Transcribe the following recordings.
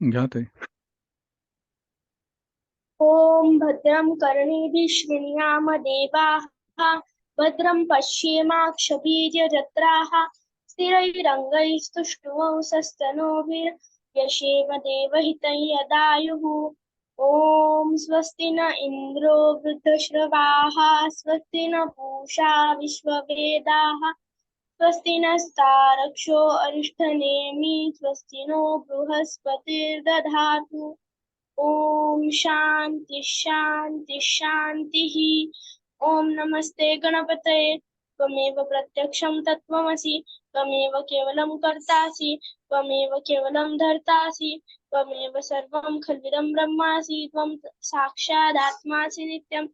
ज्ञाते। ॐ भद्रं कर्णेभिः शृणुयाम देवाः। भद्रं पश्येमाक्षभिर्यजत्राः। स्थिरैरङ्गैस्तुष्टुवांसस्तनूभिर्यशेम देवहितं यदायुः। ॐ स्वस्ति न इन्द्रो वृद्धश्रवाः। स्वस्ति न पूषा विश्ववेदाः। स्वस्ति नस्तारक्षो अरिष्ठनेमि। स्वस्ति नो बृहस्पतिर्दधातु। ओम शांति शांति शांति ही। ओम नमस्ते गणपतये। त्वमेव प्रत्यक्षं तत्त्वमसि। त्वमेव केवलं कर्तासि। त्वमेव केवलं धर्तासि। त्वमेव सर्वं खल्विदं ब्रह्मासि। त्वं साक्षादात्मासि नित्यं।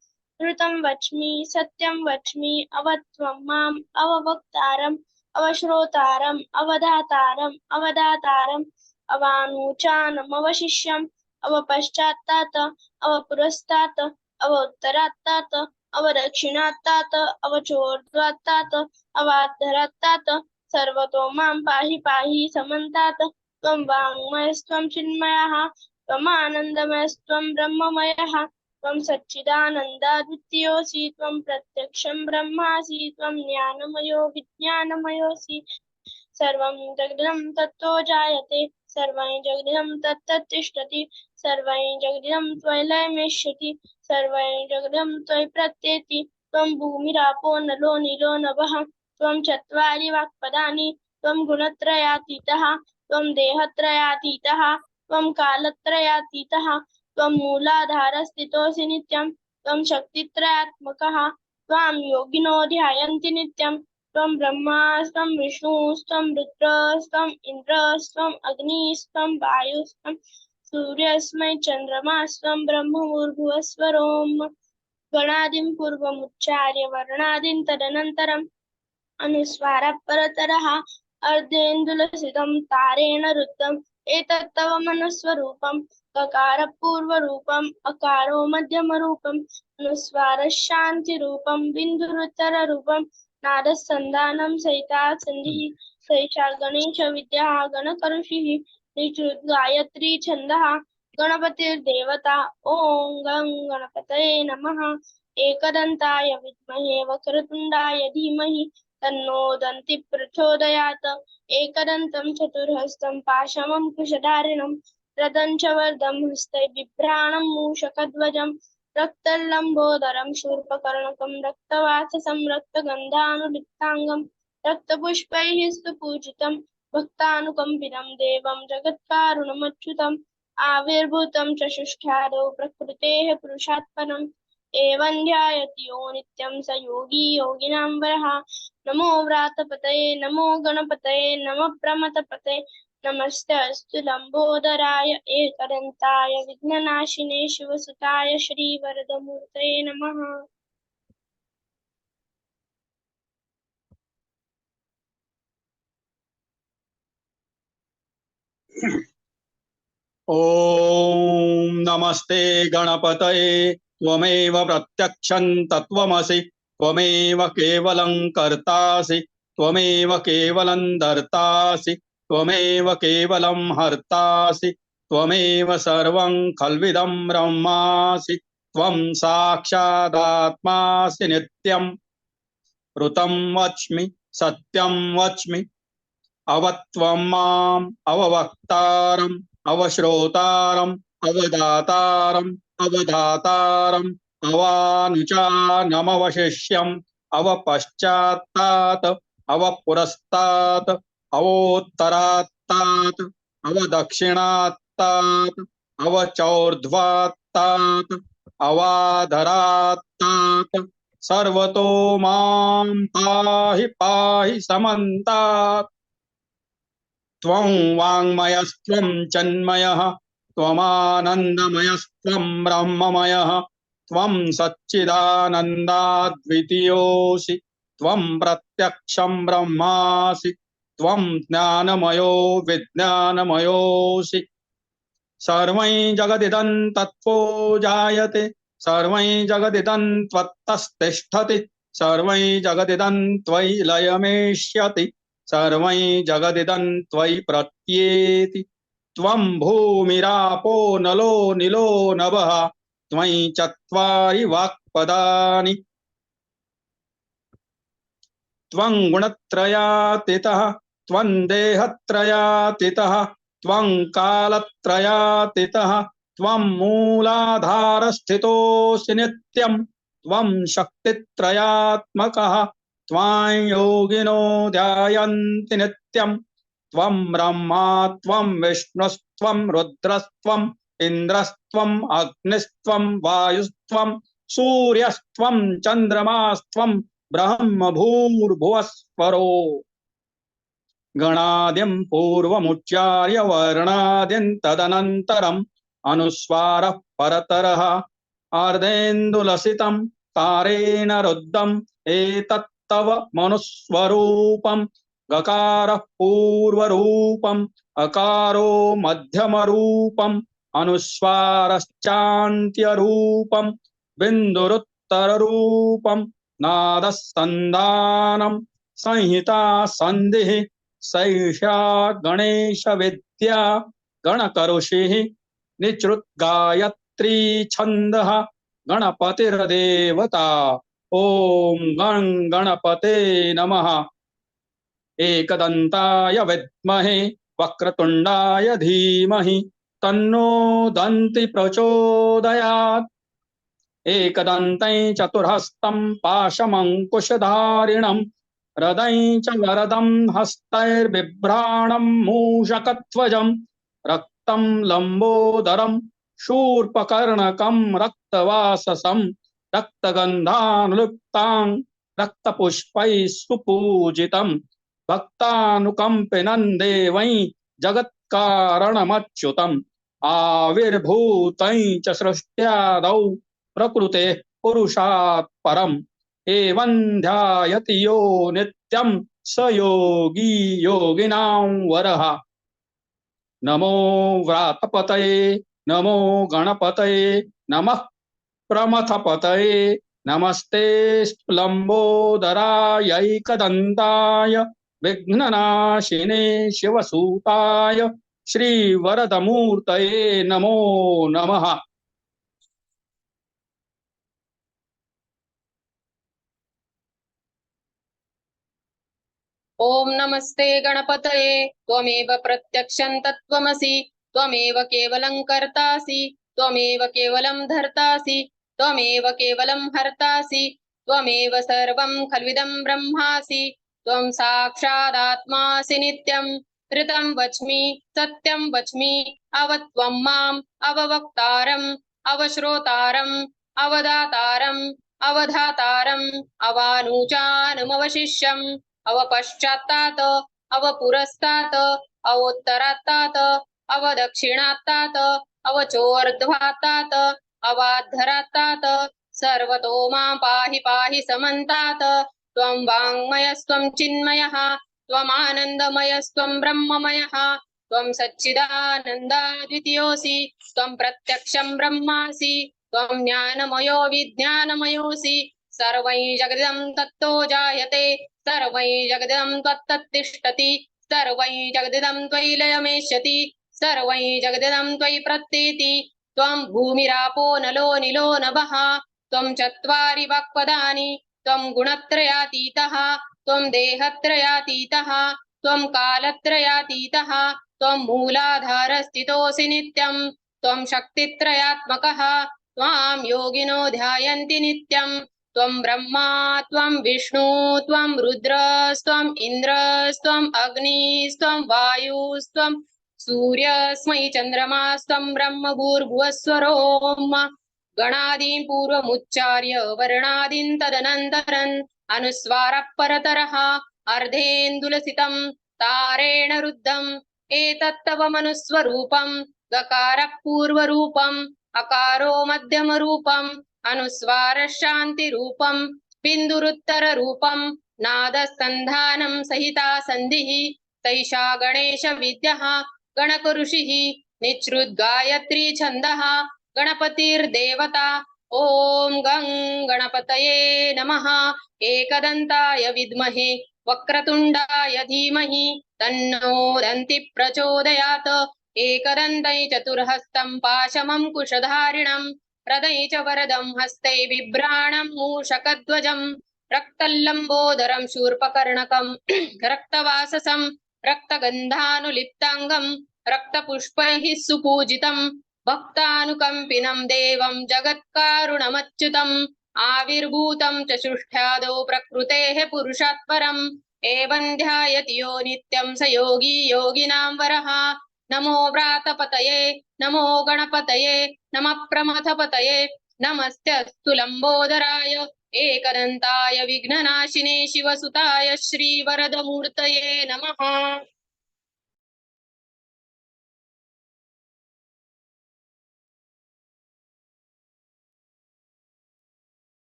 ऋतं वच्मि सत्यं वच्मि अवत्वं माम् अववक्तारम् अवश्रोतारम् अवधातारम् अवदातारम् अवानुचानम् अवशिष्यम् अवपश्चात्तात अवपुरस्तात् अवोत्तरात्तात अवदक्षिणात्तात अवचोर्ध्वात्तात अवाधरात्तात सर्वतो मां पाहि पाहि समन्तात्। त्वं वाङ्मयस्त्वं चिन्मयः त्वमानन्दमयस्त्वं ब्रह्ममयः। त्वं सच्चिदानन्दाद्वितीयोऽसि। त्वं प्रत्यक्षं ब्रह्मासि। त्वं ज्ञानमयो विज्ञानमयोऽसि। सर्वं जगदिदं तत्तो जायते। सर्वं जगदिदं तत्तत् तिष्ठति। सर्वं जगदिदं त्वयि लयमेष्यति। सर्वं जगदिदं त्वयि प्रत्येति। त्वं भूमिरापो नलो नीलो नभः। त्वं चत्वारि वाक्पदानि। त्वं गुणत्रयातीतः। त्वं देहत्रयातीतः। त्वं कालत्रयातीतः। त्वं मूलाधारस्थितोऽसि नित्यं। त्वं शक्तित्रयात्मकः। त्वां योगिनो ध्यायन्ति नित्यं। त्वं ब्रह्मास्त्वं विष्णुस्त्वं रुद्रस्त्वं इन्द्रस्त्वं अग्निस्त्वं वायुस्त्वं सूर्यस्मै चन्द्रमास्त्वं ब्रह्ममुर्भुवस्वरोम्। गणादिं पूर्वमुच्चार्य वर्णादिं तदनन्तरम् अनुस्वारः परतरः अर्धेन्दुलसितं तारेण रुद्धम्। एतत्तव मनस्वरूपं ककारपूर्वरूपम् अकारो मध्यमरूपम् अनुस्वारः शान्तिरूपं बिन्दुरुत्तररूपं नादसन्धानं सहिता सन्धिः। सैषा गणेशविद्या गणकऋषिः गायत्री छन्दः गणपतिर्देवता। ॐ गं गणपतये नमः। एकदन्ताय विद्महे वक्रतुण्डाय धीमहि तन्नो दन्ति प्रचोदयात्। एकदन्तं चतुर्हस्तं पाशमं कुशधारिणं रदं च वरदं हस्तै बिभ्राणं मूषकध्वजं रक्तलम्बोदरं शूर्पकर्णकं रक्तवाससं रक्तगन्धानुलिप्ताङ्गं रक्तपुष्पैः स्तुपूजितं भक्तानुकम्पितं देवं जगत्कारुणमच्युतम् आविर्भूतं च शुष्ठादौ प्रकृतेः पुरुषात् परम् एवं ध्यायति यो नित्यं स योगी योगिनां वरः। नमो व्रातपतये नमो गणपतये नमः प्रमथपतये नमस्ते अस्तु लंबोदराय एकदन्ताय विघ्ननाशिने शिवसुताय श्रीवरदमूर्तये नमः। ओम नमस्ते गणपतये। त्वमेव प्रत्यक्षं तत्त्वमसि। त्वमेव केवलं कर्तासि। त्वमेव केवलं धर्तासि। त्वमेव केवलं हर्तासि। त्वमेव सर्वं खल्विदं ब्रह्मासि। त्वं साक्षादात्मासि नित्यं। ऋतं वच्मि सत्यं वच्मि अवत्वं माम् अववक्तारम् अवश्रोतारम् अवदातारम् अवधातारम् अवानुचानमवशिष्यम् अवपश्चात्तात् अवपुरस्तात् अवोत्तरात्तात् अवदक्षिणात्तात् अवचौर्ध्वात्तात् अवाधरात्तात् सर्वतो मां पाहि पाहि समन्तात्। त्वं वाङ्मयस्त्वं चन्मयः त्वमानन्दमयस्त्वं ब्रह्ममयः। त्वं सच्चिदानन्दाद्वितीयोऽसि। त्वं प्रत्यक्षं ब्रह्मासि। त्वं ज्ञानमयो विज्ञानमयोऽसि। सर्वं जगदिदं तत्त्वो जायते। सर्वं जगदिदं त्वत्तस्तिष्ठति। सर्वं जगदिदं त्वयि लयमेष्यति। सर्वं जगदिदं त्वयि प्रत्येति। त्वं भूमिरापो नलो निलो नभः त्वयि चत्वारि वाक्पदानि त्वं गुणत्रयातीतः त्वं देहत्रयातीतः त्वं कालत्रयातीतः त्वं मूलाधारस्थितोऽसि नित्यं त्वं शक्तित्रयात्मकः त्वां योगिनो ध्यायन्ति नित्यं त्वं ब्रह्मा त्वं विष्णुस्त्वं रुद्रस्त्वं इन्द्रस्त्वम् अग्निस्त्वं वायुस्त्वं सूर्यस्त्वं चन्द्रमास्त्वं ब्रह्म भूर्भुवस्वरो गणादिं पूर्वमुच्चार्य वर्णादिं तदनन्तरम् अनुस्वारः परतरः अर्धेन्दुलसितं तारेण रुद्धम् एतत्तव मनुस्वरूपम् गकारः पूर्वरूपम् अकारो मध्यमरूपम् अनुस्वारश्चान्त्यरूपम् बिन्दुरुत्तररूपम् नादस्सन्धानं संहिता संधिः सैषा गणेश विद्या गणकरुषिः निचृत गायत्री छन्दः गणपतिर्देवता ओम गण गणपते नमः एकदन्ताय विद्महे वक्रतुण्डाय धीमहि तन्नो दन्ति प्रचोदयात् एकदन्तं चतुर्हस्तं पाशमङ्कुशधारिणं हृदयं च वरदं हस्तैर्बिभ्राणं मूषकध्वजं रक्तं लम्बोदरं शूर्पकर्णकं रक्तवाससं रक्तगन्धानुलिप्तां रक्तपुष्पैः सुपूजितं भक्तानुकम्पिनं देवैं जगत्कारणमच्युतम् आविर्भूतं च सृष्ट्यादौ प्रकृते पुरुषात् परम् एवं ध्यायति यो नित्यं स योगी योगिनां वरः नमो व्रातपतये नमो गणपतये नमः प्रमथपतये नमस्ते लंबोदरायैकदन्ताय विघ्ननाशिने शिवसूताय श्रीवरदमूर्तये नमो नमः। ओम नमस्ते गणपतये त्वमेव प्रत्यक्षं तत्त्वमसि त्वमेव केवलं कर्तासि त्वमेव केवलं धर्तासि त्वमेव केवलं हर्तासि त्वमेव सर्वं खल्विदं ब्रह्मासि त्वं साक्षादात्मासि नित्यं ऋतं वच्मि सत्यं वच्मि अवत्वं माम् अववक्तारम् अवश्रोतारम् अवदातारम् अवधातारम् अवानुचानमवशिष्यम् अवपश्चात्तात अवपुरस्तात् अवोत्तरात्तात अवदक्षिणात्तात अवचोर्ध्वात्तात अवाद्धरात्तात सर्वतो मां पाहि पाहि समन्तात् त्वं वाङ्मयस्त्वं चिन्मयः त्वमानन्दमयस्त्वं ब्रह्ममयः त्वं सच्चिदानन्दाद्वितीयोऽसि त्वं प्रत्यक्षं ब्रह्मासि त्वं ज्ञानमयो विज्ञानमयोऽसि सर्वै जगदिदं तत्तो जायते सर्वै जगदिदं त्वत्तत्तिष्ठति सर्वै जगदिदं त्वयि लयमेष्यति सर्वै जगदिदं त्वयि प्रत्येति त्वं भूमिरापो नलो निलो नभः त्वं चत्वारि वाक्पदानि त्वं गुणत्रयातीतः त्वं देहत्रयातीतः त्वं कालत्रयातीतः त्वं मूलाधारस्थितोऽसि नित्यं त्वं शक्तित्रयात्मकः त्वां योगिनो ध्यायन्ति नित्यं त्वं ब्रह्मा त्वं विष्णु त्वं रुद्रस्त्वं इन्द्रस्त्वं अग्निस्त्वं वायुस्त्वं सूर्यस्मै चन्द्रमास्त्वं ब्रह्म भूर्भुवस्वरोम गणादीन् पूर्वमुच्चार्य वर्णादीन् तदनन्तरन् अनुस्वारः परतरः अर्धेन्दुलसितं तारेण रुद्धम् एतत्तव मनुस्वरूपं गकारः पूर्वरूपम् अकारो मध्यमरूपम् अनुस्वारः शान्तिरूपम् बिन्दुरुत्तररूपम् नादसन्धानं सहिता सन्धिः तैषा गणेश विद्यः गणकऋषिः निच्छ्रुत गायत्री छन्दः गणपतिर्देवता ओम गं गणपतये नमः एकदन्ताय विद्महे वक्रतुण्डाय धीमहि तन्नो दन्ति प्रचोदयात् एकदन्तं चतुर्हस्तं पाशमङ्कुशधारिणं हृदये च वरदं हस्ते बिभ्राणं मूषकध्वजं रक्तल्लम्बोदरं शूर्पकर्णकं रक्तवाससं रक्तगन्धानुलिप्ताङ्गं रक्तपुष्पैः सुपूजितं भक्तानुकम्पिनं देवं जगत्कारुणमच्युतम् आविर्भूतं च सुष्ठ्यादौ प्रकृतेः पुरुषात् परम् एवं ध्यायति यो नित्यं स योगी योगिनां वरः नमो व्रातपतये नमो गणपतये नमः प्रमथपतये नमस्तेऽस्तु लम्बोदराय एकदन्ताय विघ्ननाशिने शिवसुताय श्रीवरदमूर्तये नमः।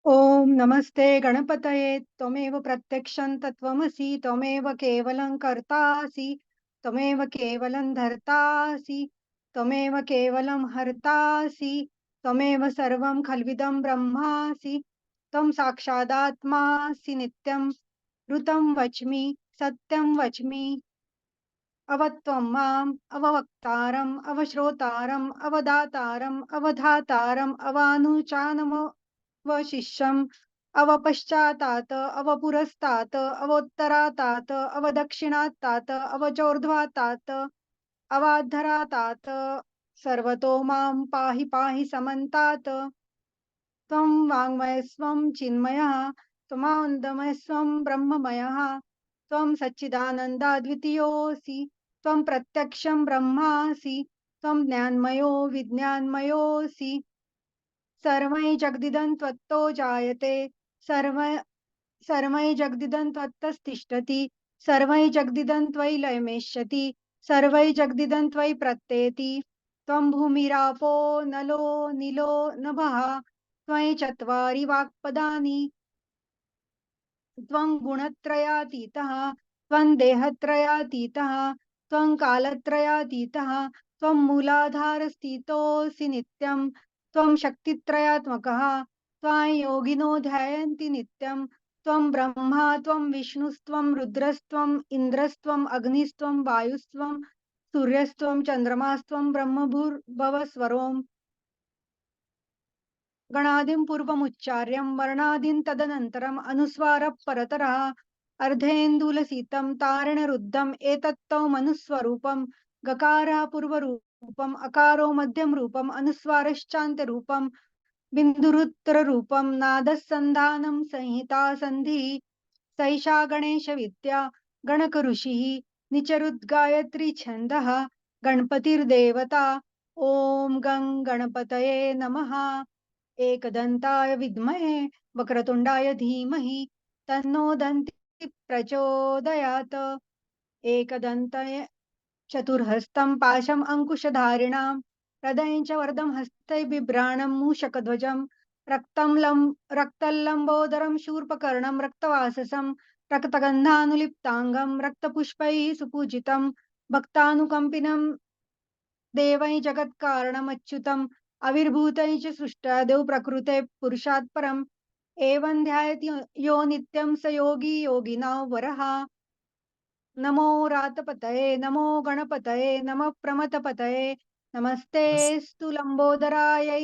ओम नमस्ते गणपतये त्वमेव प्रत्यक्षं तत्त्वमसि त्वमेव केवलं कर्तासि त्वमेव केवलं धर्तासि त्वमेव केवलं हर्तासि त्वमेव सर्वं खल्विदं ब्रह्मासि त्वं साक्षादात्मासि नित्यं ऋतं वच्मि सत्यं वच्मि अवत्वं माम् अववक्तारम् अवश्रोतारम् अवदातारम् अवधातारम् अवानुचानमो शिष्यम् अवपश्चातात अवपुरस्तात अवोत्तरातात अवदक्षिणातात अवचोर्ध्वातात अवाधरातात सर्वतो मां पाहि पाहि समन्तात् त्वं वाङ्मयस्वं चिन्मयः त्वमानन्दमयस्वं ब्रह्ममयः त्वं सच्चिदानन्दाद्वितीयोऽसि त्वं प्रत्यक्षं ब्रह्मासि त्वं ज्ञानमयो विज्ञानमयोऽसि सर्वै जगदिदं त्वत्तो जायते सर्वै जगदिदं त्वत्तस्तिष्ठति सर्वै जगदिदं त्वयि लयमेष्यति सर्वै जगदिदं त्वयि प्रत्येति त्वं भूमिरापो नलो नीलो नभः त्वयि चत्वारि वाक्पदानि त्वं गुणत्रयातीतः त्वं देहत्रयातीतः त्वं कालत्रयातीतः त्वं मूलाधारस्थितोऽसि नित्यं त्वं शक्तित्रयात्मकः त्वां योगिनो ध्यायन्ति नित्यं त्वं ब्रह्मा त्वं विष्णुस्त्वं रुद्रस्त्वम् इन्द्रस्त्वम् अग्निस्त्वं वायुस्त्वं सूर्यस्त्वं चन्द्रमास्त्वं ब्रह्मभूर्भुवस्वरोम् गणादिं पूर्वमुच्चार्यं वर्णादीन् तदनन्तरम् अनुस्वारः परतरः अर्धेन्दुलसितं तारणरुद्धम् एतत्तौमनुस्वरूपं गकारः पूर्वरूपम् अकारो मध्यम रूपम् अनुस्वारश्चान्त्यरूपं बिन्दुरुत्तररूपं नादस्सन्धानं संहिता सन्धिः सैषा गणेशविद्या गणकऋषिः निचरुद्गायत्री छन्दः गणपतिर्देवता ॐ गं गणपतये नमः एकदन्ताय विद्महे वक्रतुण्डाय धीमहि तन्नो दन्ति प्रचोदयात् एकदन्ताय चतुर्हस्तं पाशम् अंकुशधारिणां हृदयं च वरदं हस्तै बिभ्राणं मूषकध्वजं रक्तल्लम्बोदरं शूर्पकर्णं रक्तवाससं रक्तगन्धानुलिप्ताङ्गं रक्तपुष्पैः सुपूजितं भक्तानुकम्पिनं देवै जगत्कारणमच्युतम् आविर्भूतै च सृष्टादौ प्रकृते पुरुषात् परम् एवं ध्यायति यो नित्यं स योगी योगिनां वरः नमो रातपतये नमो गणपतये नमः प्रमथपतये नमस्तेऽस्तु लम्बोदरायै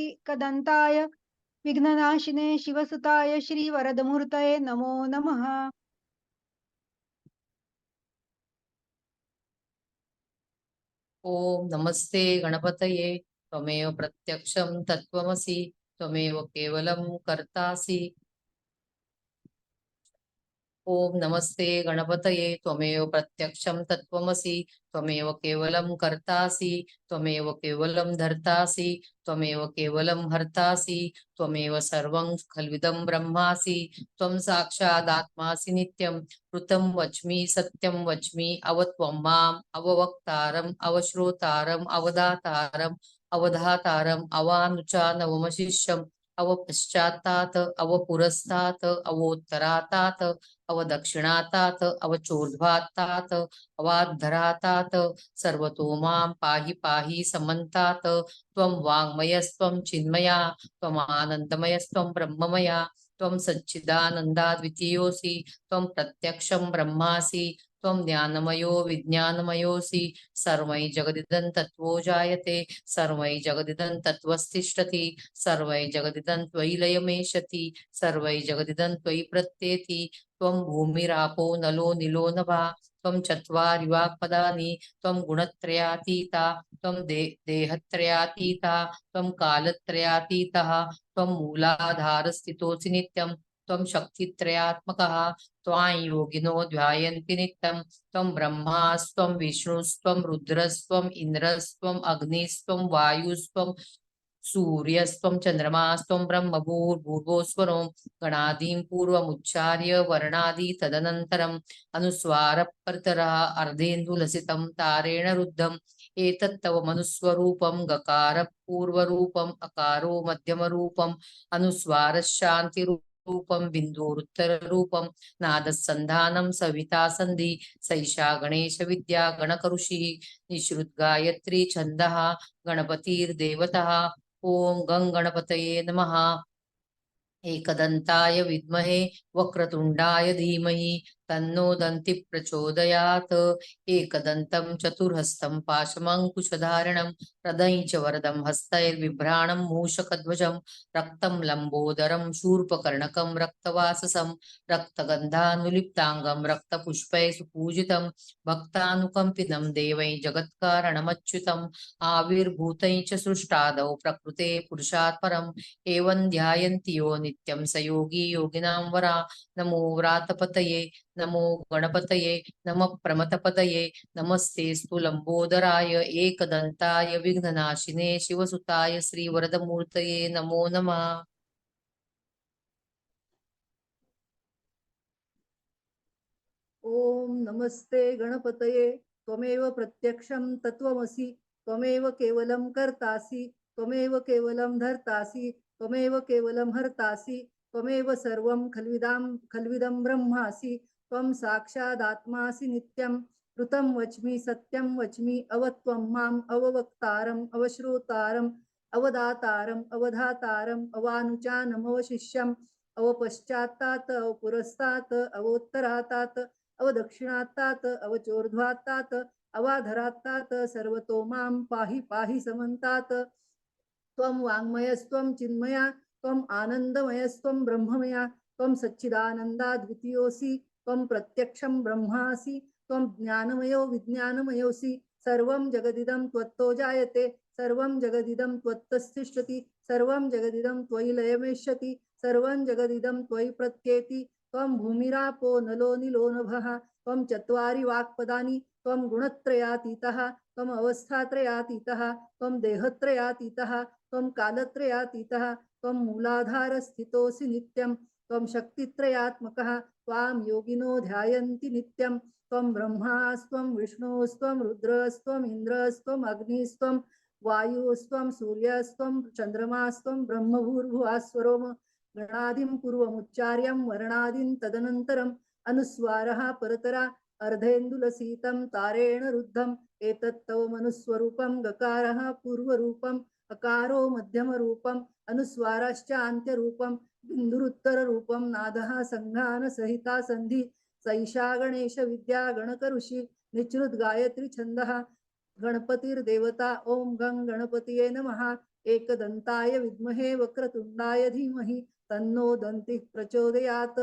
विघ्ननाशिने शिवसुताय श्रीवरदमूर्तये नमो नमः। ओम नमस्ते गणपतये त्वमेव प्रत्यक्षं तत्त्वमसि त्वमेव केवलं कर्तासि। ओम नमस्ते गणपतये त्वमेव प्रत्यक्षं तत्त्वमसि त्वमेव केवलं कर्तासि त्वमेव केवलं धर्तासि त्वमेव केवलं हर्तासि त्वमेव सर्वं खल्विदं ब्रह्मासि त्वं साक्षादात्मासि नित्यं ऋतं वच्मि सत्यं वच्मि अवत्वं माम् अववक्तारम् अवश्रोतारम् अवदातारम् अवधातारम् अवानुचानवमशिष्यम् अवपश्चात्तात् अवपुरस्तात् अवोत्तरातात् अवदक्षिणातात अवचोर्ध्वातात अवाधरातात सर्वतो मां पाहि पाहि समन्तात् त्वं वाङ्मयस्त्वं चिन्मया त्वमानन्दमयस्त्वं ब्रह्ममया त्वं सच्चिदानन्दाद्वितीयोऽसि त्वं प्रत्यक्षं ब्रह्मासि त्वं ज्ञानमयो विज्ञानमयोऽसि सर्वै जगदिदं तत्त्वो जायते सर्वै जगदिदं तत्त्वस्तिष्ठति सर्वै जगदिदं त्वयि लयमेशति सर्वै जगदिदं त्वयि प्रत्येति त्वं भूमिरापो नलो निलो नभः त्वं चत्वारि वाक्पदानि त्वं गुणत्रयातीता त्वं देहत्रयातीता त्वं कालत्रयातीतः त्वं मूलाधारस्थितोऽसि नित्यं त्वं शक्तित्रयात्मकः त्वां योगिनो ध्यायन्ति नित्यं त्वं ब्रह्मास्त्वं विष्णुस्त्वं रुद्रस्त्वम् इन्द्रस्त्वम् अग्निस्त्वं वायुस्त्वं सूर्यस्त्वं चन्द्रमास्त्वं ब्रह्म भूर्भुवस्वरो गणादीं पूर्वमुच्चार्य वर्णादि तदनन्तरम् अनुस्वारपरतरः अर्धेन्दुलसितं तारेण रुद्धम् एतत्तव मनुस्वरूपं गकार पूर्वरूपम् अकारो मध्यमरूपम् अनुस्वारशान्तिरूपं बिन्दुरुत्तररूपं नादसन्धानं सविता सन्धि सैषा गणेशविद्या गणकऋषिः निःश्रुतगायत्री छन्दः गणपतिर्देवतः ॐ गं गणपतये नमः एकदन्ताय विद्महे वक्रतुण्डाय धीमहि तन्नो दन्ति प्रचोदयात् एकदन्तं चतुर्हस्तं पाशमङ्कुशधारणं हृदयं च वरदं हस्तैर्बिभ्राणं मूषकध्वजं रक्तं लम्बोदरं शूर्पकर्णकं रक्तवाससं रक्तगन्धानुलिप्ताङ्गं रक्तपुष्पैः सुपूजितं भक्तानुकम्पितं देवै जगत्कारणमच्युतम् आविर्भूतैः च सृष्टादौ प्रकृते पुरुषात् परम् एवं ध्यायन्ति यो नित्यं स योगी योगिनां वरा नमो व्रातपतये नमो गणपतये नमः प्रमथपतये नमस्तेस्तु लंबोदराय एकदन्ताय विघ्ननाशिने शिवसुताय श्रीवरदमूर्तये नमो नमः। ओम नमस्ते गणपतये त्वमेव प्रत्यक्षं तत्त्वमसि त्वमेव केवलं कर्तासि त्वमेव केवलं धर्तासि त्वमेव केवलं हर्तासि त्वमेव सर्वं खल्विदं ब्रह्मासि त्वं साक्षादात्मासि नित्यं ऋतं वच्मि सत्यं वच्मि अवत्वं माम् अववक्तारम् अवश्रोतारम् अवदातारम् अवधातारम् अवानुचानम् अवशिष्यम् अवपश्चात्तात् अवपुरस्तात् अवोत्तरातात् अवदक्षिणात्तात् अवचोर्ध्वात्तात् अवाधरात्तात् सर्वतो मां पाहि पाहि समन्तात् त्वं वाङ्मयस्त्वं चिन्मया त्वम् आनन्दमयस्त्वं ब्रह्ममया त्वं सच्चिदानन्दाद्वितीयोऽसि त्वं प्रत्यक्षं ब्रह्मासि त्वं ज्ञानमयो विज्ञानमयोऽसि सर्वं जगदिदं त्वत्तो जायते सर्वं जगदिदं त्वत्तस्तिष्ठति सर्वं जगदिदं त्वयि लयमेष्यति सर्वं जगदिदं त्वयि प्रत्येति त्वं भूमिरापो नलो निलो नभः त्वं चत्वारि वाक्पदानि त्वं गुणत्रयातीतः त्वम् अवस्थात्रयातीतः त्वं देहत्रयातीतः त्वं कालत्रयातीतः त्वं मूलाधारस्थितोऽसि नित्यं त्वं शक्तित्रयात्मकः त्वां योगिनो ध्यायन्ति नित्यं त्वं ब्रह्मास्त्वं विष्णुस्त्वं रुद्रस्त्वम् इन्द्रस्त्वम् अग्निस्त्वं वायुस्त्वं सूर्यस्त्वं चन्द्रमास्त्वं ब्रह्मभूर्भुवस्वरोम गणादिं पूर्वमुच्चार्यं वर्णादिं तदनन्तरम् अनुस्वारः परतरा अर्धेन्दुलसीतं तारेण रुद्धम् एतत्तव मनुस्वरूपं गकारः पूर्वरूपम् अकारो मध्यमरूपम् अनुस्वाराश्चान्त्यरूपं बिन्दुरुत्तररूपं नादः सङ्घानसहिता सन्धि सैषा गणेशविद्या गणकऋषि निःश्रुतगायत्री छन्दः गणपतिर्देवता ॐ गं गणपतये नमः एकदन्ताय विद्महे वक्रतुण्डाय धीमहि तन्नो दन्तिः प्रचोदयात्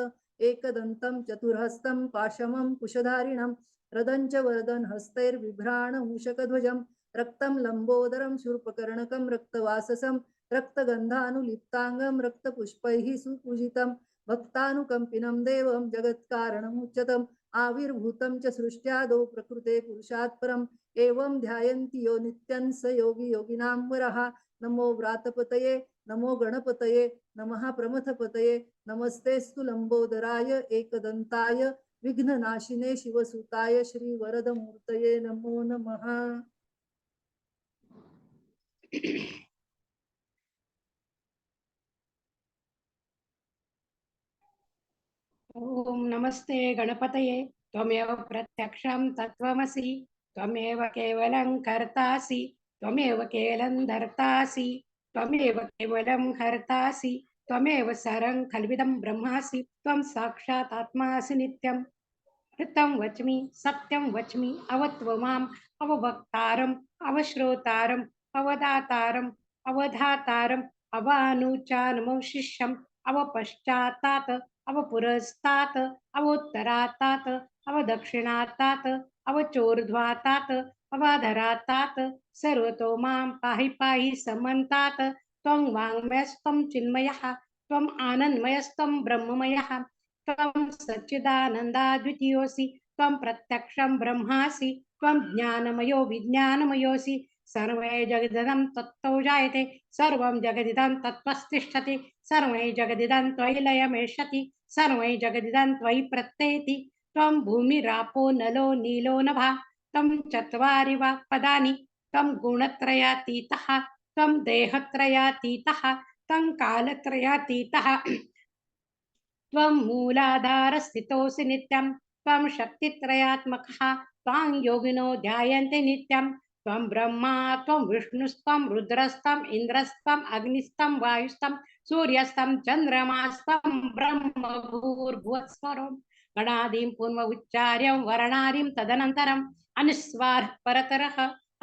एकदन्तं चतुर्हस्तं पाशमं कुशधारिणं रदं च वरदं हस्तैर्बिभ्राणमूषकध्वजं रक्तं लम्बोदरं शूर्पकर्णकं रक्तवाससं रक्तगन्धानुलिप्ताङ्गं रक्तपुष्पैः सुपूजितं भक्तानुकम्पिनं देवं जगत्कारणमुच्यतम् आविर्भूतं च सृष्ट्यादौ प्रकृते पुरुषात् परम् एवं ध्यायन्ति यो नित्यं स योगी योगिनां वरः नमो व्रातपतये नमो गणपतये नमः प्रमथपतये नमस्तेस्तु लंबोदराय एकदन्ताय विघ्ननाशिने शिवसुताय श्रीवरदमूर्तये नमो नमः। ओम नमस्ते गणपतये त्वमेव प्रत्यक्षं तत्त्वमसि त्वमेव केवलं कर्तासि त्वमेव केवलं धर्तासि त्वमेव केवलं हर्तासि त्वमेव सरं खल्विदं ब्रह्मासि त्वं साक्षात् आत्मासि नित्यं ऋतं वच्मि सत्यं वच्मि अवत्वमाम् अववक्तारम् अवश्रोतारम् अवदातारम् अवधातारम् अवानुचानमशिष्यम् अवपश्चात्तात् अवपुरस्तात् अवोत्तरात्तात् अवदक्षिणात्तात् अवचोर्ध्वातात् अवाधरात्तात् सर्वतो मां पाहि पाहि समन्तात् त्वं वाङ्मयस्त्वं चिन्मयः त्वम् आनन्दमयस्त्वं ब्रह्ममयः त्वं सच्चिदानन्दाद्वितीयोऽसि त्वं प्रत्यक्षं ब्रह्मासि त्वं ज्ञानमयो विज्ञानमयोऽसि सर्वे जगदिदं तत्तो जायते सर्वं जगदिदं तत्त्वस्तिष्ठति सर्वै जगदिदं त्वयि लयमेष्यति सर्वै जगदिदं त्वयि प्रत्येति त्वं भूमिरापो नलो नीलो नभः त्वं चत्वारि वाक्पदानि त्वं गुणत्रयातीतः त्वं देहत्रयातीतः त्वं कालत्रयातीतः त्वं मूलाधारस्थितोऽसि नित्यं त्वं शक्तित्रयात्मकः त्वां योगिनो ध्यायन्ते नित्यं त्वं ब्रह्मा त्वं विष्णुस्त्वं रुद्रस्त्वम् इन्द्रस्त्वम् अग्निस्त्वं वायुस्त्वं सूर्यस्त्वं चन्द्रमास्त्वं ब्रह्म भूर्भुवस्वरं गणादिं पूर्व उच्चार्यं वर्णादिं तदनन्तरम् अनुस्वारः परतरः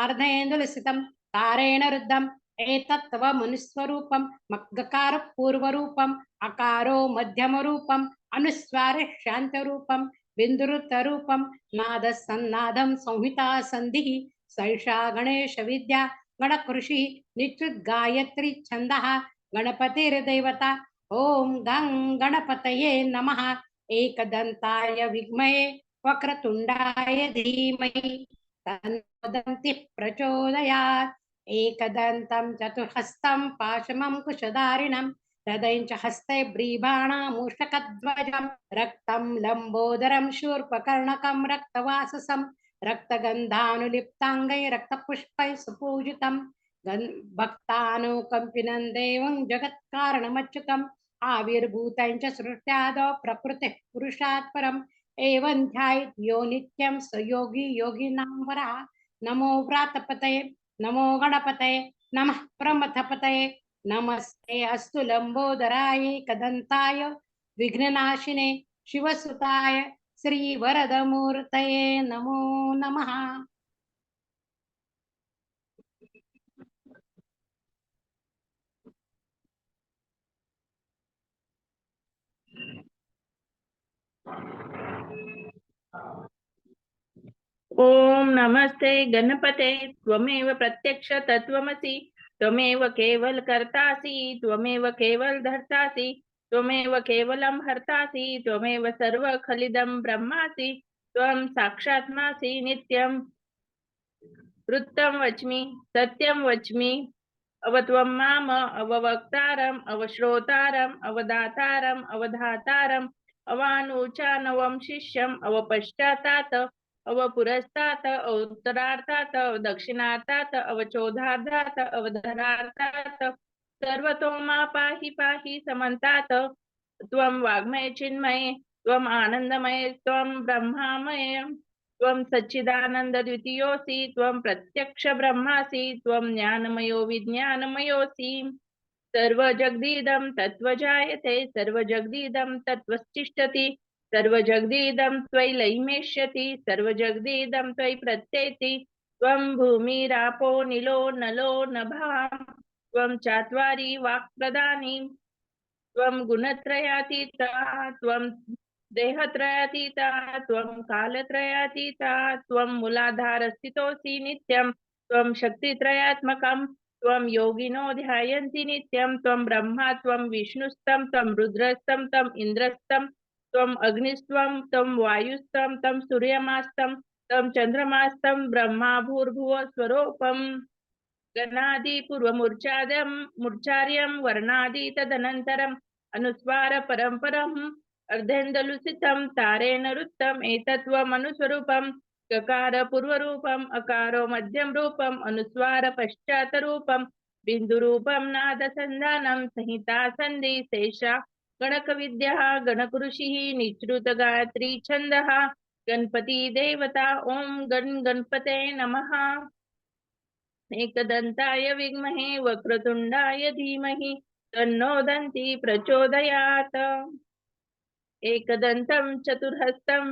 अर्धेन्दुलसितं तारेण रुद्धम् एतत्त्वमनुस्वरूपं मग्गकार पूर्वरूपम् अकारो मध्यमरूपम् अनुस्वारः शान्तरूपं बिन्दुरुतरूपं नादसन्नादं संहिता सन्धिः सैषा गणेशविद्या गणकृषिः निश्चिद्गायत्री छन्दः गणपतिर्देवता ॐ गं गणपतये नमः एकदन्ताय विद्महे वक्रतुण्डाय धीमहि तन्नो दन्तिः प्रचोदयात् एकदन्तं चतुर्हस्तं पाशमं कुशधारिणं तदैञ्च हस्ते ब्रीभाणामूषकध्वजं रक्तं लम्बोदरं शूर्पकर्णकं रक्तवाससं रक्तगन्धानुलिप्ताङ्गै रक्तपुष्पैः सुपूजितं भक्तानुकम्पिनं देवं जगत्कारणमच्युतम् आविर्भूतं च सृष्ट्यादौ प्रकृतिः पुरुषात् परम् एवं ध्यायेत् यो नित्यं स योगी योगिनां वरः नमो व्रातपतये नमो गणपतये नमः प्रमथपतये नमस्ते अस्तु लंबोदराय कदंताय विघ्ननाशिने शिवसुताय श्रीवरदमूर्तये नमो नमः। ओम नमस्ते गणपते त्वमेव प्रत्यक्ष तत्त्वमसि त्वमेव केवल कर्तासि त्वमेव केवल धर्तासि त्वमेव केवलं हर्तासि त्वमेव सर्व खलिदं ब्रह्मासि त्वं साक्षात्मासि नित्यं वृत्तं वच्मि सत्यं वच्मि अवत्वं माम अववक्तारम् अवश्रोतारम् अवदातारम् अवधातारम् अवानुचानवं शिष्यम् अवपश्चातात् अवपुरस्तात् अवोत्तरार्तात् अवदक्षिणार्तात् अवचोधार्तात् अवधरार्तात् सर्वतो मा पाहि पाहि समन्तात् त्वं वाग्मय चिन्मये त्वम् आनन्दमये त्वं ब्रह्मामय त्वं सच्चिदानन्दद्वितीयोऽसि त्वं प्रत्यक्ष ब्रह्मासि त्वं ज्ञानमयो विज्ञानमयोऽसि सर्वजगदीदं तत्त्वजायते सर्वजगदीदं तत्त्वस्तिष्ठति सर्वजगदीदं त्वयि लयिमेष्यति सर्वजगदीदं त्वयि प्रत्येति त्वं भूमिरापो निलो नलो नभः त्वं चात्वारि वाक्प्रदानि त्वं गुणत्रयातीता त्वं देहत्रयातीता त्वं कालत्रयातीता त्वं मूलाधारस्थितोऽसि नित्यं त्वं शक्तित्रयात्मकं त्वं योगिनो ध्यायन्ति नित्यं त्वं ब्रह्मा त्वं विष्णुस्तं त्वं रुद्रस्तं त्वं इन्द्रस्तं त्वं अग्निस्त्वं त्वं वायुस्तं त्वं सूर्यमास्तं त्वं चन्द्रमास्तं ब्रह्मा भूर्भुवः स्वरूपम् गणादि पूर्वमूर्चाद्यं मूर्चार्यं वर्णादि तदनन्तरम् अनुस्वार परम्परम् अर्धेन्दुलसितं तारेण रुत्तम् एतत्त्वम् अनुस्वरूपम् ककार पूर्वरूपम् अकारो मध्यम रूपम् अनुस्वार पश्चात् रूपम् बिन्दुरूपं नादसन्धानं संहिता सन्धि शेषा गणकविद्या गणकृषिः निश्रुत गायत्री छन्दः गणपति देवता ओम गणपते नमः एकदन्ताय विद्महे वक्रतुण्डाय धीमहि तन्नो दन्ति प्रचोदयात्। एकदन्तं चतुर्हस्तं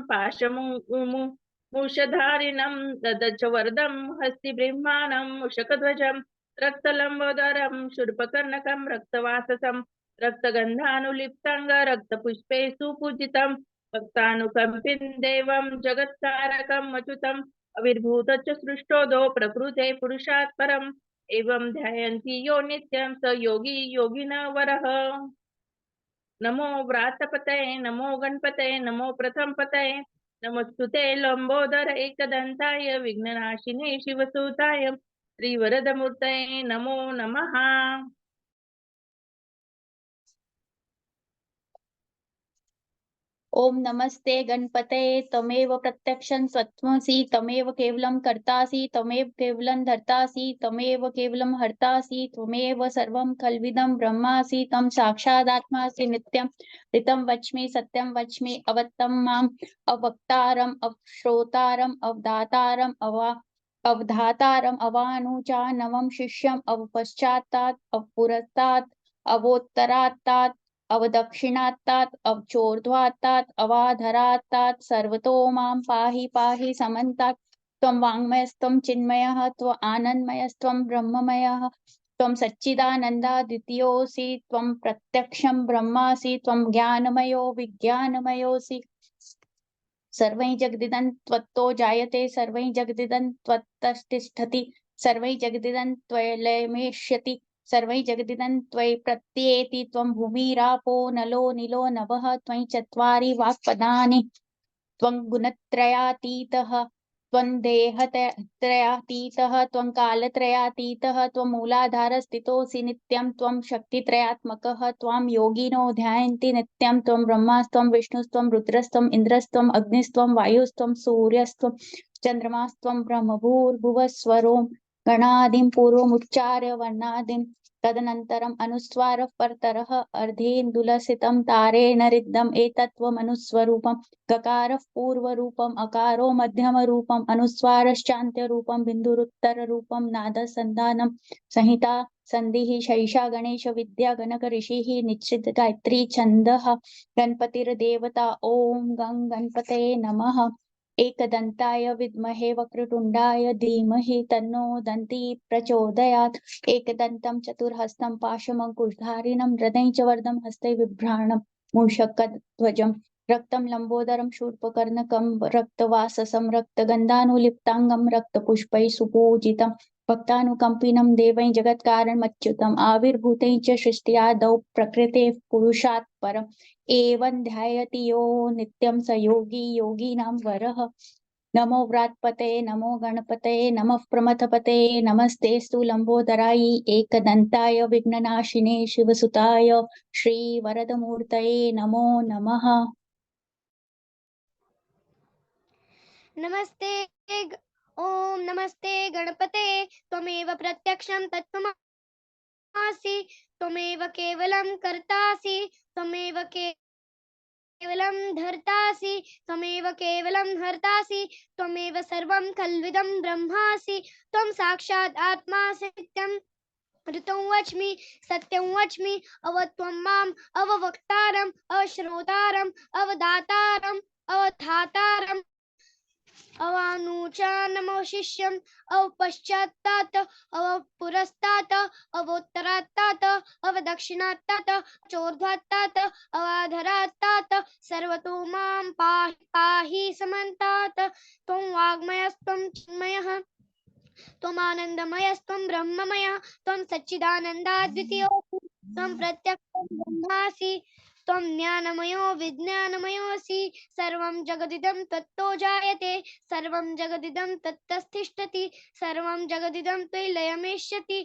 मूषधारिणं ददच वरदं हस्तिब्रह्माणं मूषकध्वजं रक्तलम्बोदरं शूर्पकर्णकं रक्तवाससं रक्तगन्धानुलिप्तं रक्तपुष्पे सुपूजितं भक्तानुकम्पिं देवं जगत्कारकम् अच्युतम् अविर्भूतच्च सृष्टोदो प्रकृते पुरुषात् परम् एवं ध्यायन्ति यो नित्यं स योगी योगिनवरः। नमो व्रातपतये नमो गणपतये नमो प्रथमपतये नमस्तुते लंबोदर एकदन्ताय विघ्ननाशिने शिवसुताय श्रीवरदमूर्तये नमो नमः। ओम नमस्ते गणपतये तमेव प्रत्यक्षं स्वत्वमसि तमेव केवलं कर्तासि तमेव केवलं धर्तासि तमेव केवलं हर्तासि त्वमेव सर्वं खल्विदं ब्रह्मासि तं साक्षादात्मासि नित्यं ऋतं वच्मि सत्यं वच्मि अवत्तं माम् अवक्तारम् अवश्रोतारम् अवदातारम् अवधातारम् अवानुचानवं शिष्यम् अवपश्चात्तात् अवपुरस्तात् अवोत्तरात्तात् अवदक्षिणात्तात् अवचोर्ध्वात्तात् अवाधरात्तात् सर्वतो मां पाहि पाहि समन्तात् त्वं वाङ्मयस्त्वं चिन्मयः त्वं आनन्दमयस्त्वं ब्रह्ममयः त्वं सच्चिदानन्दाद्वितीयोऽसि त्वं प्रत्यक्षं ब्रह्मासि त्वं ज्ञानमयो विज्ञानमयोऽसि सर्वैः जगदिदं त्वत्तो जायते सर्वैः जगदिदं त्वत्तिष्ठति सर्वैः जगदिदं त्वलयमेष्यति सर्वैः जगदिदं त्वयि प्रत्येति त्वं भूमिरापो नलो निलो नभः त्वयि चत्वारि वाक्पदानि त्वं गुणत्रयातीतः त्वं देहत्रयातीतः त्वं कालत्रयातीतः त्वं मूलाधारस्थितोऽसि नित्यं त्वं शक्तित्रयात्मकः त्वां योगिनो ध्यायन्ति नित्यं त्वं ब्रह्मास्त्वं विष्णुस्त्वं रुद्रस्त्वं इन्द्रस्त्वं अग्निस्त्वं वायुस्त्वं सूर्यस्त्वं चन्द्रमास्त्वं ब्रह्मभूर्भुवस्वरों गणादिं पूर्वमुच्चार्य वर्णादिं तदनन्तरम् अनुस्वारः परतरः अर्धेन्दुलसितं तारेण रिद्धम् एतत्त्वमनुस्वरूपम् गकारः पूर्वरूपम् अकारो मध्यमरूपम् अनुस्वारश्चान्त्यरूपं बिन्दुरुत्तररूपं नादसन्धानं संहिता संधिः शैषा गणेश विद्या गणक ऋषिः निश्चित गायत्री छन्दः गणपतिर्देवता ओम गं गणपतये नमः। एकदन्ताय विद्महे वक्रतुण्डाय धीमहि तन्नो दन्ती प्रचोदयात् एकदन्तं चतुर्हस्तं पाशमङ्कुशधारिणं हृदयं च वरदं हस्ते बिभ्राणं मूषकध्वजं रक्तं लम्बोदरं शूर्पकर्णकं रक्तवाससं रक्तगन्धानुलिप्ताङ्गं रक्तपुष्पैः सुपूजितं भक्तानुकम्पिनं देवैः जगत्कारणमच्युतम् आविर्भूतैः च सृष्ट्यादौ प्रकृतेः पुरुषात् परम् एवं ध्यायति यो नित्यं स योगी योगिनां वरः। नमो व्रातपतये नमो गणपतये नमः प्रमथपतये नमस्तेस्तु लंबोदराय एकदन्ताय विघ्ननाशिने शिवसुताय श्रीवरदमूर्तये नमो नमः। ओम नमस्ते गणपते त्वमेव प्रत्यक्षं तत्त्वमसि त्वमेव केवलं कर्तासि त्वमेव केवलं धर्तासि त्वमेव केवलं हर्तासि त्वमेव सर्वं खल्विदं ब्रह्मासि त्वं साक्षात् आत्मासि नित्यं ऋतं वच्मि सत्यं वच्मि अवत्वं माम् अववक्तारम् अवश्रोतारम् अवदातारम् अवधातारम् अवानुचानमो शिष्यम् अवपश्चात्तात् अवपुरस्तात् अवोत्तरात्तात् अवदक्षिणात्तात् चोर्ध्वात्तात् अवाधरात्तात् सर्वतो मां पाहि पाहि समन्तात् त्वं वाङ्मयस्त्वं चिन्मयः त्वमानन्दमयस्त्वं ब्रह्ममयः त्वं सच्चिदानन्दाद्वितीयोऽसि त्वं प्रत्यक्षं ब्रह्मासि त्वं ज्ञानमयो विज्ञानमयोऽसि सर्वं जगदिदं तत्तो जायते सर्वं जगदिदं तत्तस्तिष्ठति सर्वं जगदिदं त्वयि लयमेष्यति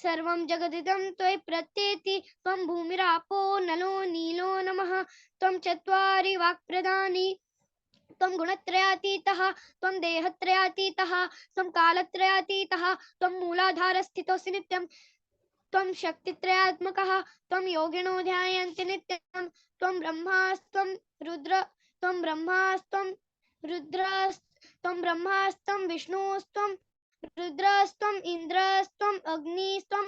सर्वं जगदिदं त्वयि प्रत्येति त्वं भूमिरापो नलो नीलो नमः त्वं चत्वारि वाक्प्रदानि त्वं गुणत्रयातीतः त्वं देहत्रयातीतः त्वं कालत्रयातीतः त्वं मूलाधारस्थितोऽसि नित्यं त्वं शक्तित्रयात्मकः त्वं योगिनो ध्यायन्ति नित्यं त्वं ब्रह्मास्त्वं रुद्र त्वं ब्रह्मास्त्वं रुद्रस्त्वं ब्रह्मास्त्वं विष्णुस्त्वं रुद्रस्त्वं इन्द्रस्त्वं अग्निस्त्वं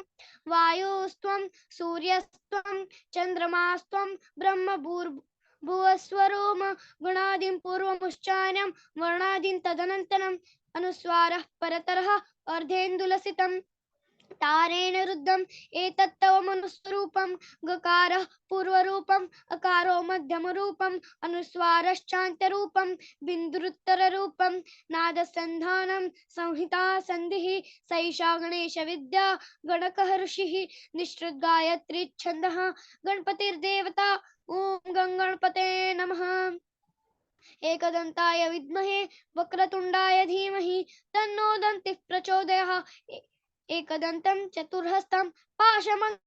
वायुस्त्वं सूर्यस्त्वं चन्द्रमास्त्वं ब्रह्मभूर्भुवस्वरों भुवस्वरोम गुणादिं पूर्वमुच्चार्यं वर्णादीन् तदनन्तरम् अनुस्वारः परतरः अर्धेन्दुलसितं तारेण रुद्धम् एतत्तव मनुस्वरूपं गकारः पूर्वरूपम् अकारो मध्यमरूपम् अनुस्वारश्चान्तरूपं बिन्दुरुत्तररूपं नादसन्धानं संहिता सन्धिः सैषा गणेशविद्या गणकः ऋषिः निःसृत गायत्री छन्दः गणपतिर्देवता ॐ गणपते नमः। एकदन्ताय विद्महे वक्रतुण्डाय धीमहि तन्नो दन्तिः प्रचोदयात्। एकदन्तं चतुर्हस्तं पाशमङ्कुशधारिणं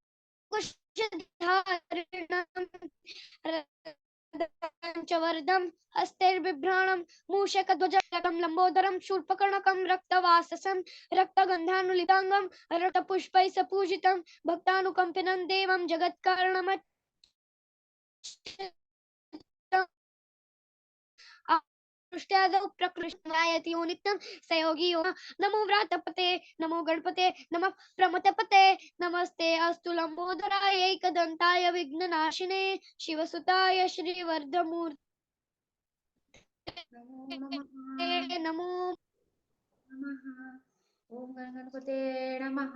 च वरदं हस्तैर्बिभ्राणं मूषकध्वजं लम्बोदरं शूर्पकर्णकं रक्तवाससं रक्तगन्धानुलिताङ्गं रक्तपुष्पैः सपूजितं भक्तानुकम्पिनं देवं जगत्कारणमच्युतं पृष्ठादौ प्रकृष्णायति नित्यं सयोगी यो नमो व्रातपते नमो गणपते नमः प्रमथपते नमस्ते अस्तु लंबोदराय एकदन्ताय विघ्ननाशिने शिवसुताय श्रीवर्धमूर्ते नमो नमः। ओम गणपते नमः।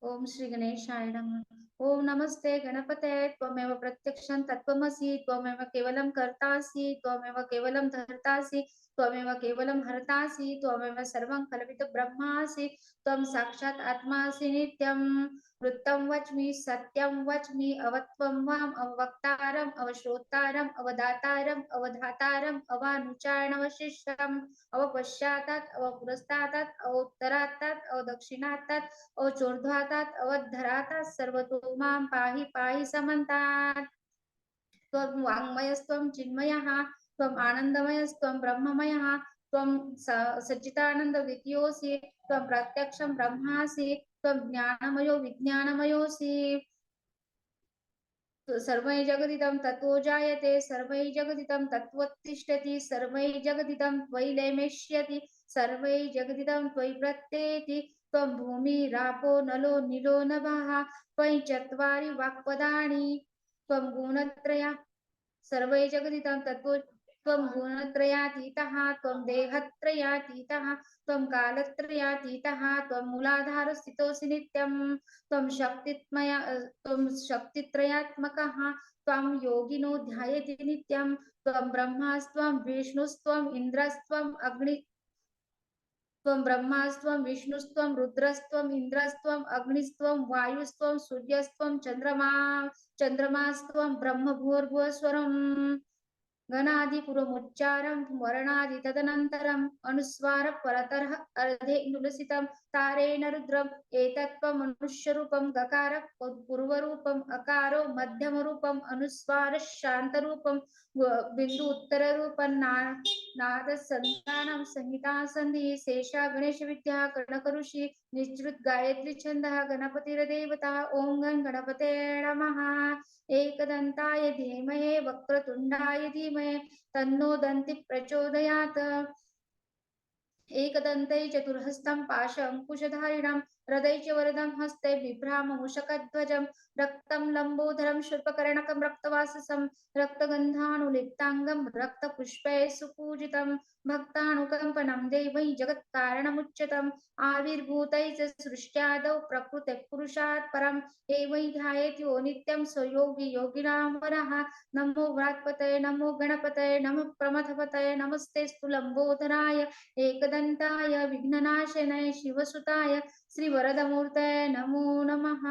ओम श्री गणेशाय नमः। ओम नमस्ते गणपते त्वमेव प्रत्यक्षं तत्त्वमसि त्वमेव केवलं कर्तासि त्वमेव केवलं धर्तासि त्वमेव केवलं हर्तासि त्वमेव सर्वं कल्पितं ब्रह्मासि त्वं साक्षात् आत्मासि नित्यं वृत्तं वच्मि सत्यं वच्मि अवत्वं वाम अवक्तारम् अवश्रोतारम् अवदातारम् अवधातारम् अवानुचारणवशिष्टम् अवपश्चातात् अवपुरस्तात् अवोत्तरात् अवदक्षिणात् अवचोर्ध्वातात् अवधरातात् सर्वतो मां पाहि पाहि समन्तात्। त्वं वाङ्मयस्त्वं चिन्मयः त्वम् आनन्दमयस्त्वं ब्रह्ममयः त्वं सच्चिदानन्दद्वितीयोऽसि त्वं प्रत्यक्षं ब्रह्मासि त्वं ज्ञानमयो विज्ञानमयोऽसि। सर्वै जगदिदं ततो जायते सर्वै जगदिदं तत्त्वोत्तिष्ठति सर्वै जगदिदं त्वयि लयमेष्यति सर्वै जगदिदं त्वयि प्रत्येति त्वं भूमिरापो नलो नीलो नभः त्वयि चत्वारि वाक्पदानि त्वं गुणत्रया सर्वै जगदिदं तत्त्व त्वं गुणत्रयातीतः त्वं देहत्रयातीतः त्वं कालत्रयातीतः त्वं मूलाधारस्थितोऽसि नित्यं त्वं शक्तित्रयात्मकः त्वं योगिनो ध्यायति नित्यं त्वं ब्रह्मास्त्वं विष्णुस्त्वं इन्द्रस्त्वं अग्नि त्वं ब्रह्मास्त्वं विष्णुस्त्वं रुद्रस्त्वं इन्द्रस्त्वं अग्निस्त्वं वायुस्त्वं सूर्यस्त्वं चन्द्रमास्त्वं ब्रह्म भूर्भुवस्वरम् गणादिपूर्वमुच्चारं वर्णादि तदनन्तरम् अनुस्वार परतरः अर्धे नुलसितं तारेण रुद्रम् एतत्त्वं मनुष्यरूपं गकार पूर्वरूपम् अकारो मध्यमरूपम् अनुस्वार शान्तरूपं बिन्दु उत्तररूपं नादसन्धानं संहिता सन्धिः शेषा गणेशविद्या गणकऋषि निःसृत गायत्री छन्दः गणपतिर्देवता ॐ गणपते नमः। एकदन्ताय धीमहि वक्रतुण्डाय धीमहि तन्नो दन्तिः प्रचोदयात्। एकदन्ते चतुर्हस्तं पाशमङ्कुशधारिणं हृदये च वरदं हस्ते बिभ्राममुषकध्वजं रक्तं लम्बोदरं शूर्पकर्णकं रक्तवाससं रक्तगन्धानुलिप्ताङ्गं रक्तपुष्पैः सुपूजितं भक्तानुकम्पनं देवै जगत्कारणमुच्यतम् आविर्भूतैः च सृष्ट्यादौ प्रकृतिः पुरुषात् परम् एवै ध्यायेत्यो नित्यं स योगी योगिनां वरः। नमो व्रात्पतये नमो गणपतये नमः प्रमथपतये नमस्तेऽस्तु लम्बोदराय एकदन्ताय विघ्ननाशनाय शिवसुताय श्रीवरदमूर्तये नमो नमः।